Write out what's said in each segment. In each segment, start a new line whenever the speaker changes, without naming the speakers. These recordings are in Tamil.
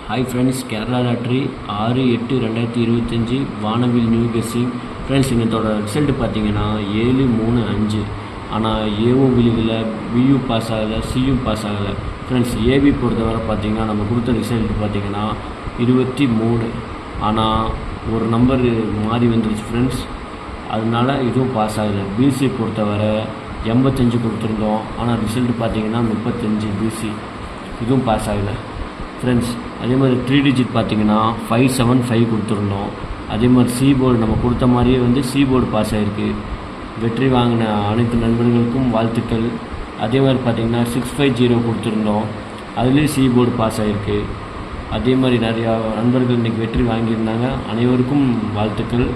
ஹாய் ஃப்ரெண்ட்ஸ், கேரளா லாட்ரி 6/8/2025 வானவில் நியூ கெஸ்ஸிங். ஃப்ரெண்ட்ஸ், இதோட ரிசல்ட்டு பார்த்தீங்கன்னா 7-3-5. ஆனால் ஏவும் விழுகலை, பியும் பாஸ் ஆகலை, சியும் பாஸ் ஆகலை. ஃப்ரெண்ட்ஸ், ஏபி பொறுத்தவரை பார்த்தீங்கன்னா நம்ம கொடுத்த ரிசல்ட்டு பார்த்தீங்கன்னா 23. ஆனால் ஒரு நம்பர் மாறி வந்துருச்சு ஃப்ரெண்ட்ஸ், அதனால இதுவும் பாஸ் ஆகலை. பிசி பொறுத்தவரை 85 கொடுத்துருந்தோம், ஆனால் ரிசல்ட்டு பார்த்தீங்கன்னா 35 பிசி, இதுவும் பாஸ் ஆகலை ஃப்ரெண்ட்ஸ். அதே மாதிரி 3 டிஜிட் பார்த்தீங்கன்னா 575 கொடுத்துருந்தோம். அதே மாதிரி சி போர்டு நம்ம கொடுத்த மாதிரியே சி போர்டு பாஸ் ஆகிருக்கு. வெற்றி வாங்கின அனைத்து நண்பர்களுக்கும் வாழ்த்துக்கள். அதே மாதிரி பார்த்தீங்கன்னா 650 கொடுத்துருந்தோம், அதுலேயும் சி போர்டு பாஸ் ஆகிருக்கு. அதே மாதிரி நிறையா நண்பர்கள் இன்றைக்கி வெற்றி வாங்கியிருந்தாங்க, அனைவருக்கும் வாழ்த்துக்கள்.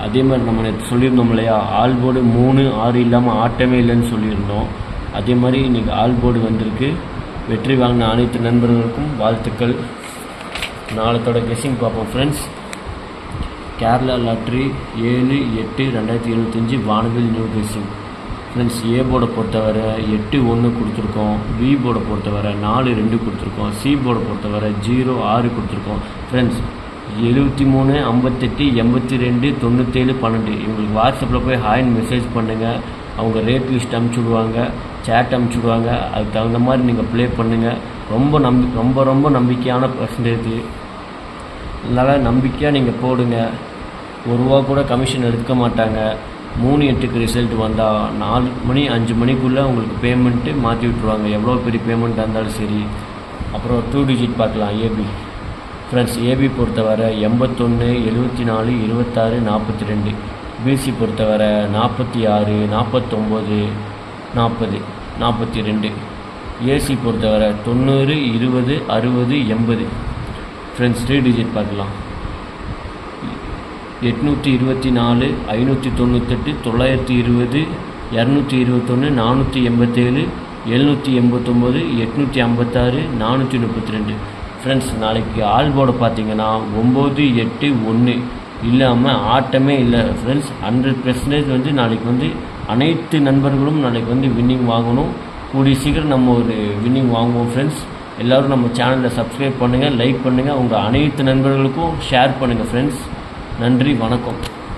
அதே மாதிரி நம்ம நேற்று சொல்லியிருந்தோம் இல்லையா, ஆல் போர்டு 3, 6 இல்லாமல் ஆட்டமே இல்லைன்னு சொல்லியிருந்தோம். அதே மாதிரி இன்றைக்கி ஆல் போர்டு வந்திருக்கு. வெற்றி வாங்கின அனைத்து நண்பர்களுக்கும் வாழ்த்துக்கள். நாளைத்தோட கெஸ்ஸிங் பார்ப்போம் ஃப்ரெண்ட்ஸ். கேரளா லாட்ரி 7/8/2025 வானவில் நியூ கெஸ்ஸிங். ஃப்ரெண்ட்ஸ், ஏ போர்டை பொறுத்தவரை 8-1 கொடுத்துருக்கோம், பி போர்டை பொறுத்தவரை 4-2 கொடுத்துருக்கோம், சி போர்டை பொறுத்தவரை 0-6 கொடுத்துருக்கோம். ஃப்ரெண்ட்ஸ், 73 58 82 97 12 இவங்களுக்கு வாட்ஸ்அப்பில் போய் ஹாய்னு மெசேஜ் பண்ணுங்கள். அவங்க ரேட் லிஸ்ட் அனுப்பிச்சுடுவாங்க, சேட் அனுப்பிச்சுடுவாங்க. அதுக்கு தகுந்த மாதிரி நீங்கள் ப்ளே பண்ணுங்கள். ரொம்ப நம்பிக்கையான பர்சன்டேஜ், அதனால் நம்பிக்கையாக நீங்கள் போடுங்க. ₹1 கூட கமிஷன் எடுக்க மாட்டாங்க. 3/8க்கு ரிசல்ட் வந்தால் 4 மணி 5 மணிக்குள்ளே உங்களுக்கு பேமெண்ட்டு மாற்றி விட்ருவாங்க, எவ்வளோ பெரிய பேமெண்ட்டாக இருந்தாலும் சரி. அப்புறம் 2 டிஜிட் பார்க்கலாம். ஏபி ஃப்ரெண்ட்ஸ், ஏபி பொறுத்தவரை 81 74 26 42. பிசி பொறுத்தவரை 46 49 40 42. ஏசி பொறுத்தவரை 90 20 60 80. ஃப்ரெண்ட்ஸ், 3 டிஜிட் பார்க்கலாம். 824 598 920 221 487 789 856 432. ஃப்ரெண்ட்ஸ், நாளைக்கு ஆல் போர்டு பார்த்தீங்கன்னா 9-8-1 இல்லாமல் ஆட்டமே இல்லை ஃப்ரெண்ட்ஸ். 100% நாளைக்கு அனைத்து நண்பர்களும் நாளைக்கு வின்னிங் வாங்கணும். கூடிய சீக்கிரம் நம்ம ஒரு வின்னிங் வாங்குவோம் ஃப்ரெண்ட்ஸ். எல்லோரும் நம்ம சேனலை சப்ஸ்கிரைப் பண்ணுங்கள், லைக் பண்ணுங்கள், உங்கள் அனைத்து நண்பர்களுக்கும் ஷேர் பண்ணுங்கள் ஃப்ரெண்ட்ஸ். நன்றி, வணக்கம்.